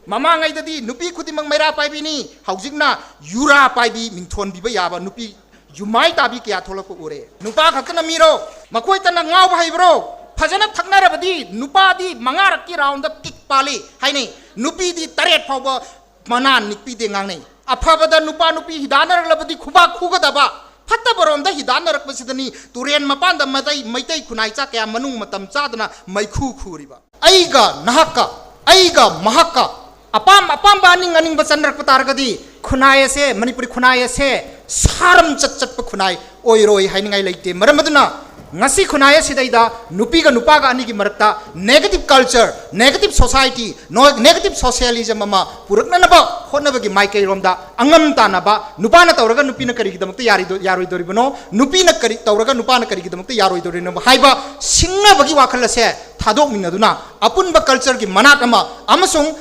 ममांगैददी नुपी खुदिमंग मैरा पाइबिनी हौजिकना यूरा पाइबी मिंथोन बिबा याबा नुपी युमाई ताबी क्या थोलको उरे नुपा खतना मीरो मकोय तना गाव भाइब्रो फजना थकनारबदी नुपादी मंगारकी राउंड किक पाली हाइने नुपीदी तरेट फावबा मना निकपी दे गांगनै अफबदा नुपा नुपी हिदानरलबदी खुबा खुगदबा फत्तबरोंदा हिदानरकबसिदनी तुरेन मपांदा मदै मैतै खुनाइ चा क्या मनुंग मतम चादना मैखु खुरिबा अइगा नहक्का अइगा महक्का अपाम अपाम बानिंग अनिंग बचनरक तारगदी खुनाय से मणिपुरी खुनाय से सारम चट खुनाय ओइरोय हाइनिंगाय लेते मरमदना ngasi khunaya sidaida nupi ga nupa ga ani gi marakta negative culture negative society no negative socialism ama purakna na ba khonna ba gi maikai romda angam ta na ba nupa na tawraga nupi na kari gi damakta yaroi dori bono nupi na kari tawraga nupa na kari gi damakta yaroi dori na haiba singna ba gi wakhal se thadok minna duna apun ba culture gi manat ama amasung